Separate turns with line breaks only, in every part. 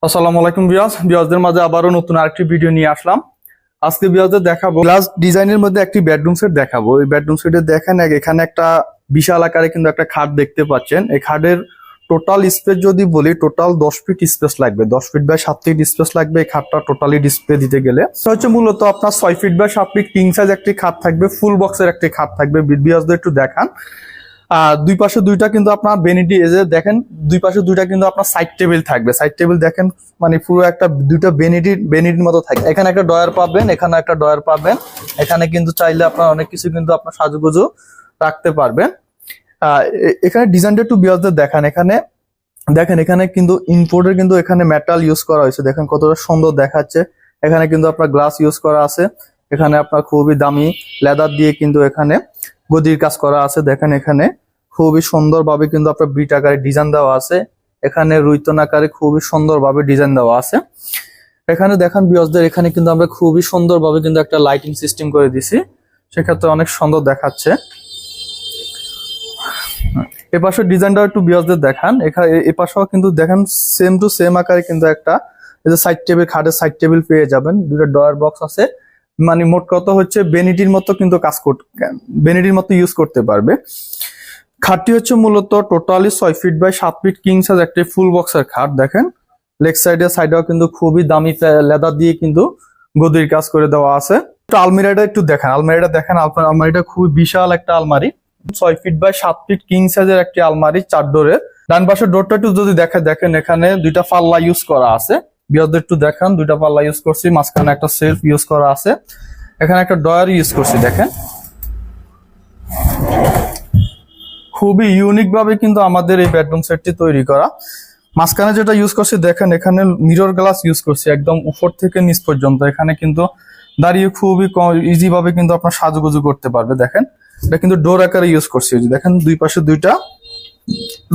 আসসালামু আলাইকুম ভিউয়ার্সদের মাঝে আবারও নতুন আরেকটি ভিডিও নিয়ে আসলাম। আজকে ভিউয়ারদের দেখাবো গ্লাস ডিজাইনের মধ্যে একটি বেডরুম সেট দেখাবো। এই বেডরুম সেটে দেখেন এখানে একটা বিশাল আকারে কিন্তু একটা খাট দেখতে পাচ্ছেন। এই খাটের টোটাল স্পেস যদি বলি, টোটাল 10 ফিট স্পেস লাগবে, 10 ফিট বাই 7 ফিট স্পেস লাগবে এই খাটটা টোটালি ডিসপ্লে দিতে গেলে। হচ্ছে মূলত আপনার 6 feet by 7 feet king size একটি খাট থাকবে, ফুল বক্সের একটি খাট থাকবে। ভিউয়ারদের একটু দেখান, দুই পাশে দুইটা কিন্তু আপনার বেনিটি এজে দেখেন, দুই পাশে দুইটা কিন্তু আপনার সাইড টেবিল থাকবে। সাইড টেবিল দেখেন মানে পুরো একটা দুইটা বেনিটির মতো থাকে। এখানে একটা ডয়ার পাবেন, এখানে একটা ডয়ার পাবেন। এখানে কিন্তু চাইলে আপনার অনেক কিছু কিন্তু আপনার সাজুগুজু রাখতে পারবেন। এখানে ডিজাইনটা একটু ভিউয়ারদের দেখান। এখানে দেখেন, এখানে কিন্তু ইম্পোর্টের কিন্তু এখানে মেটাল ইউজ করা হয়েছে, দেখেন কতটা সুন্দর দেখাচ্ছে। এখানে কিন্তু আপনার গ্লাস ইউজ করা আছে। এখানে আপনার খুবই দামি লেদার দিয়ে কিন্তু এখানে গদির কাজ করা আছে। দেখেন এখানে খুবই সুন্দরভাবে কিন্তু আপনার বিট আকারে ডিজাইন দেওয়া আছে। এখানে রুইতন আকারে খুবই সুন্দরভাবে ডিজাইন দেওয়া আছে। এখানে দেখেন ভিউয়ারদের, এখানে কিন্তু আমরা খুবই সুন্দরভাবে কিন্তু একটা লাইটিং সিস্টেম করে দিছি, সেক্ষেত্রে অনেক সুন্দর দেখাচ্ছে। এ পাশের ডিজাইনটা একটু ভিউয়ারদের দেখান। এখানে এ পাশেও কিন্তু দেখেন সেম টু সেম আকারে কিন্তু একটা এই যে সাইড টেবিল, খাটের সাইড টেবিল পেয়ে যাবেন। দুটো ডয়ার বক্স আছে, মানে মোট কথা হচ্ছে বেনিটির মতো কিন্তু বেনিটির মতো ইউজ করতে পারবে। খাটটি হচ্ছে মূলত totally 6 feet by 7 feet king size একটি ফুল বক্সের খাট। দেখেন লেগ সাইডেও কিন্তু খুবই দামি লেদার দিয়ে কিন্তু গদির কাজ করে দেওয়া আছে। আলমারিটা একটু দেখেন, আলমারিটা খুবই বিশাল একটা আলমারি। 6 ফিট বাই 7 ফিট কিং সাইজের একটি আলমারি, 4 ডোরের। ডান পাশের ডোরটা একটু যদি দেখেন এখানে দুইটা পাল্লা ইউজ করা আছে। ভিউয়ারদের একটু দেখান, দুইটা পাল্লা ইউজ করছি, মাঝখানে একটা সেলফ ইউজ করা আছে। এখানে একটা ডয়ার ইউজ করছি। দেখেন খুবই ইউনিক ভাবে কিন্তু আমাদের এই বেডরুম সেটটি তৈরি করা। মাঝখানে যেটা ইউজ করছি দেখেন, এখানে মিরর গ্লাস ইউজ করছি একদম উপর থেকে নিচ পর্যন্ত। এখানে কিন্তু দাঁড়িয়ে খুবই ইজি ভাবে কিন্তু আপনার সাজুগুজু করতে পারবে। দেখেন এটা কিন্তু ডোর আকারে ইউজ করছি। দেখেন দুই পাশে দুইটা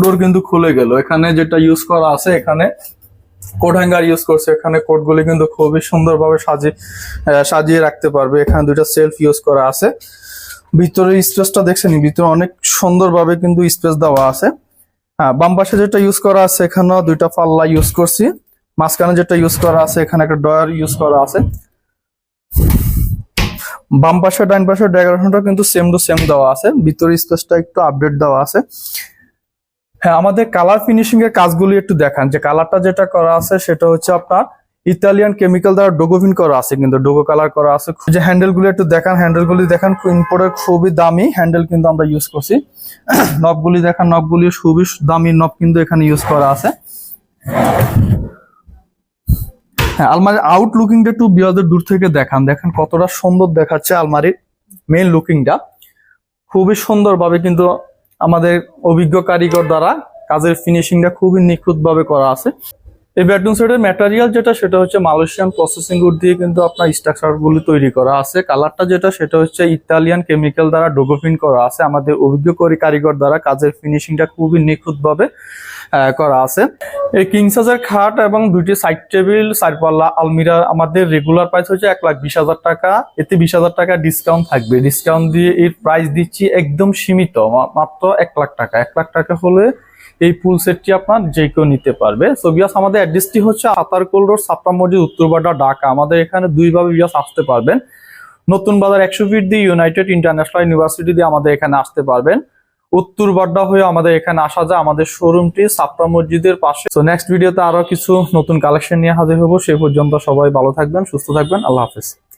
ডোর কিন্তু খুলে গেল। এখানে যেটা ইউজ করা আছে, এখানে কোট হ্যাঙ্গার ইউজ করছে। এখানে কোটগুলি কিন্তু খুবই সুন্দরভাবে সাজিয়ে রাখতে পারবে। এখানে দুইটা সেলফ ইউজ করা আছে। ভিতরের স্পেসটা দেখছেন, ভিতরে অনেক সুন্দরভাবে কিন্তু স্পেস দেওয়া আছে। বাম পাশে যেটা ইউজ করা আছে, এখানেও দুইটা পাল্লা ইউজ করছি। মাঝখানে যেটা ইউজ করা আছে, এখানে একটা ডয়ার ইউজ করা আছে। বাম পাশে ডান পাশে ডেকোরেশনটা কিন্তু সেম টু সেম দেওয়া আছে। ভিতরের স্পেসটা একটু আপডেট দেওয়া আছে। হ্যাঁ, আমাদের কালার ফিনিশিং এর কাজগুলি একটু দেখান। যে কালারটা যেটা করা আছে সেটা হচ্ছে আপনার ইতালিয়ান কেমিক্যাল দ্বারা ডোগোভিন করা আছে, কিন্তু ডোগো কালার করা আছে। যে হ্যান্ডেল গুলি একটু দেখান, হ্যান্ডেলগুলি দেখেন ইম্পোর্টের খুবই দামি হ্যান্ডেল কিন্তু আমরা ইউজ করছি। নবগুলি দেখান, নবগুলি খুবই দামি নব কিন্তু এখানে ইউজ করা আছে। হ্যাঁ, আলমারির আউটলুকিংটা একটু ভিউয়ারদের দূর থেকে দেখান। দেখেন কতটা সুন্দর দেখাচ্ছে আলমারির মেইন লুকিংটা। খুবই সুন্দরভাবে কিন্তু আমাদের অভিজ্ঞ কারিগর দ্বারা কাজের ফিনিশিংটা খুবই নিখুঁত ভাবে করা আছে। এই বেডরুম সেটের ম্যাটেরিয়াল সেটা হচ্ছে মালয়েশিয়ান প্রসেসিং উড দিয়ে কিন্তু আপনার স্ট্রাকচার গুলি তৈরি করা আছে। কালারটা সেটা হচ্ছে ইতালিয়ান কেমিক্যাল দ্বারা ডোগোফিন করা আছে। আমাদের অভিজ্ঞ কারিগর দ্বারা কাজের ফিনিশিংটা খুবই নিখুঁত ভাবে করা আছে। এই কিং সাইজের খাট এবং দুইটি সাইড টেবিল, 4 পাল্লা আলমিরা আমাদের রেগুলার প্রাইস হচ্ছে 1,20,000 টাকা। এতে 20,000 টাকা ডিসকাউন্ট থাকবে। ডিসকাউন্ট দিয়ে এর প্রাইস দিচ্ছি একদম সীমিত, মাত্র 1 লাখ টাকা। 1 লাখ টাকা হলে এই ফুল সেটটি আপনার যে কেউ নিতে পারবে। সো ভিউয়ার্স, আমাদের অ্যাড্রেসটি হচ্ছে আতারকুল রোড, ছাপড়া মসজিদ, উত্তরবাড্ডা, ঢাকা। আমাদের এখানে দুইভাবে ভিউয়ার্স আসতে পারবেন। নতুন বাজার 100 ফিট দিয়ে ইউনাইটেড ইন্টারন্যাশনাল ইউনিভার্সিটি দিয়ে আমাদের এখানে আসতে পারবেন। উত্তরবাড্ডা হয়ে আমাদের এখানে আসা যায়। আমাদের শোরুমটি ছাপড়া মসজিদের পাশে। তো নেক্সট ভিডিওতে আরো কিছু নতুন কালেকশন নিয়ে হাজির হবো। সেই পর্যন্ত সবাই ভালো থাকবেন, সুস্থ থাকবেন। আল্লাহ হাফেজ।